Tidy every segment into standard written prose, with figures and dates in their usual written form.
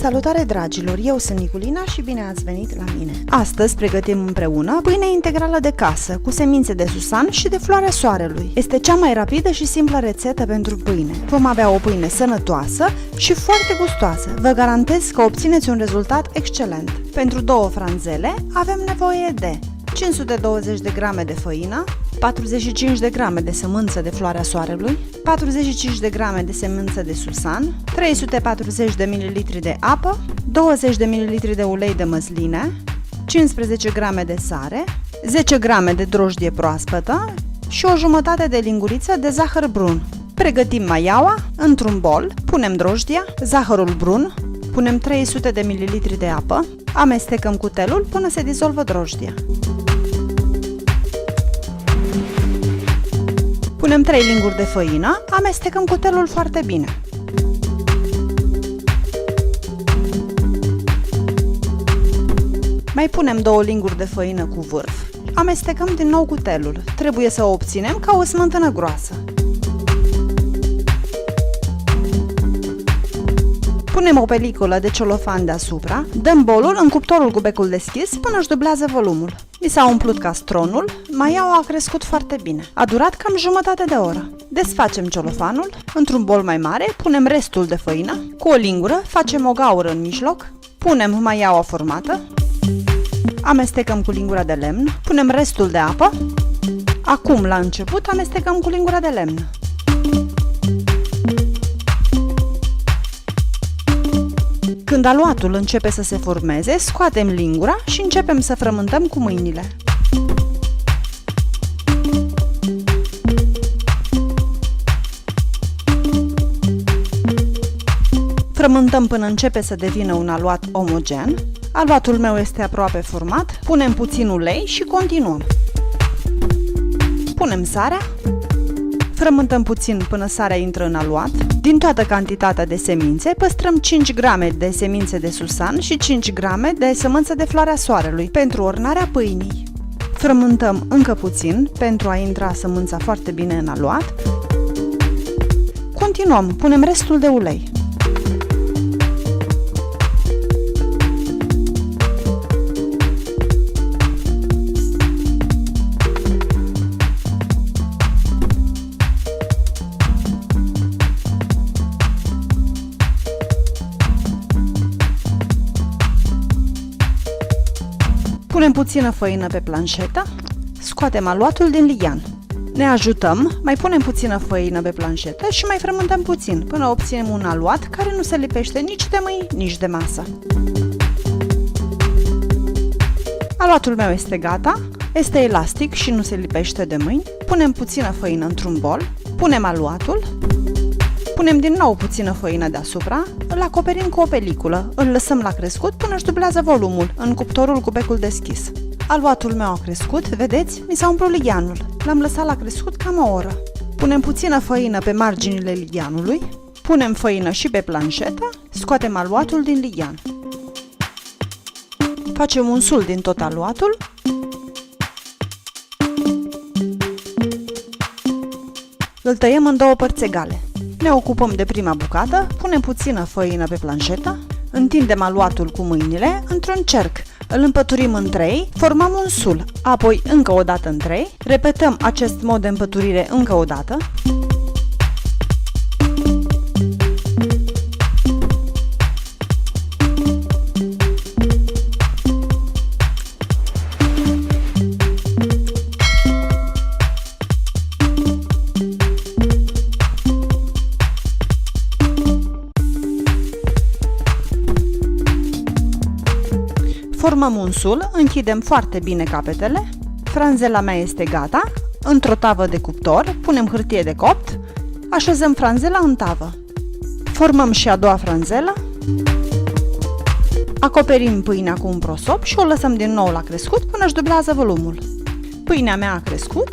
Salutare dragilor, eu sunt Niculina și bine ați venit la mine. Astăzi pregătim împreună pâine integrală de casă cu semințe de susan și de floarea soarelui. Este cea mai rapidă și simplă rețetă pentru pâine. Vom avea o pâine sănătoasă și foarte gustoasă. Vă garantez că obțineți un rezultat excelent. Pentru 2 franzele avem nevoie de 520 de grame de făină, 45 de grame de sămânță de floarea soarelui, 45 de grame de sămânță de susan, 340 de ml de apă, 20 de ml de ulei de măsline, 15 grame de sare, 10 grame de drojdie proaspătă și o jumătate de linguriță de zahăr brun. Pregătim maiaua. Într-un bol punem drojdia, zahărul brun, punem 300 de ml de apă, amestecăm cutelul până se dizolvă drojdia. Punem 3 linguri de făină, amestecăm cutelul foarte bine. Mai punem 2 linguri de făină cu vârf, amestecăm din nou cutelul. Trebuie să o obținem ca o smântână groasă. Punem o peliculă de celofan deasupra, dăm bolul în cuptorul cu becul deschis până își dublează volumul. Mi s-a umplut castronul, maiaua a crescut foarte bine. A durat cam jumătate de oră. Desfacem celofanul, într-un bol mai mare punem restul de făină, cu o lingură facem o gaură în mijloc, punem maiaua formată, amestecăm cu lingura de lemn, punem restul de apă, acum la început amestecăm cu lingura de lemn. Când aluatul începe să se formeze, scoatem lingura și începem să frământăm cu mâinile. Frământăm până începe să devină un aluat omogen. Aluatul meu este aproape format, punem puțin ulei și continuăm. Punem sarea. Frământăm puțin până sarea intră în aluat. Din toată cantitatea de semințe, păstrăm 5 grame de semințe de susan și 5 grame de sămânță de floarea soarelui pentru ornarea pâinii. Frământăm încă puțin pentru a intra sămânța foarte bine în aluat. Continuăm, punem restul de ulei. Punem puțină făină pe planșetă, scoatem aluatul din lighean. Ne ajutăm, mai punem puțină făină pe planșetă și mai frământăm puțin până obținem un aluat care nu se lipește nici de mâini, nici de masă. Aluatul meu este gata, este elastic și nu se lipește de mâini. Punem puțină făină într-un bol, punem aluatul, punem din nou puțină făină deasupra, îl acoperim cu o peliculă, îl lăsăm la crescut până își dublează volumul în cuptorul cu becul deschis. Aluatul meu a crescut, vedeți? Mi s-a umplut ligheanul. L-am lăsat la crescut cam o oră. Punem puțină făină pe marginile ligheanului, punem făină și pe planșetă, scoatem aluatul din lighean. Facem un sul din tot aluatul. Îl tăiem în 2 părți egale. Ne ocupăm de prima bucată, punem puțină făină pe planșetă, întindem aluatul cu mâinile într-un cerc, îl împăturim în 3, formăm un sul, apoi încă o dată în 3, repetăm acest mod de împăturire încă o dată. Formăm un sul, închidem foarte bine capetele, franzela mea este gata, într-o tavă de cuptor punem hârtie de copt, așezăm franzela în tavă. Formăm și a doua franzelă, acoperim pâinea cu un prosop și o lăsăm din nou la crescut până își dublează volumul. Pâinea mea a crescut,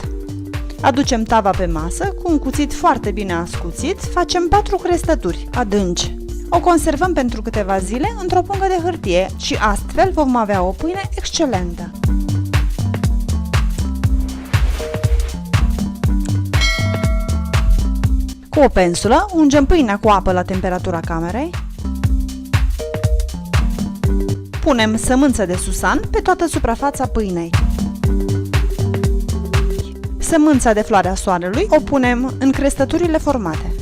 aducem tava pe masă, cu un cuțit foarte bine ascuțit, facem 4 crestături adânci. O conservăm pentru câteva zile într-o pungă de hârtie și astfel vom avea o pâine excelentă. Cu o pensulă ungem pâinea cu apă la temperatura camerei. Punem sămânță de susan pe toată suprafața pâinei. Sămânța de floarea soarelui o punem în crestăturile formate.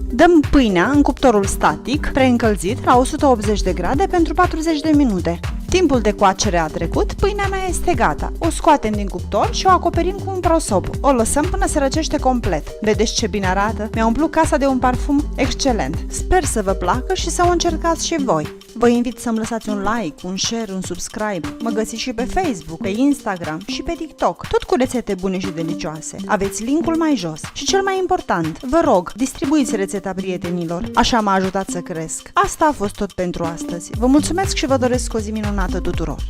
Dăm pâinea în cuptorul static, preîncălzit la 180 de grade pentru 40 de minute. Timpul de coacere a trecut, pâinea mea este gata. O scoatem din cuptor și o acoperim cu un prosop. O lăsăm până se răcește complet. Vedeți ce bine arată? Mi-a umplut casa de un parfum excelent. Sper să vă placă și să o încercați și voi. Vă invit să-mi lăsați un like, un share, un subscribe. Mă găsiți și pe Facebook, pe Instagram și pe TikTok, tot cu rețete bune și delicioase. Aveți linkul mai jos. Și cel mai important, vă rog, distribuiți rețeta prietenilor. Așa m-a ajutat să cresc. Asta a fost tot pentru astăzi. Vă mulțumesc și vă doresc o zi minunată tuturor!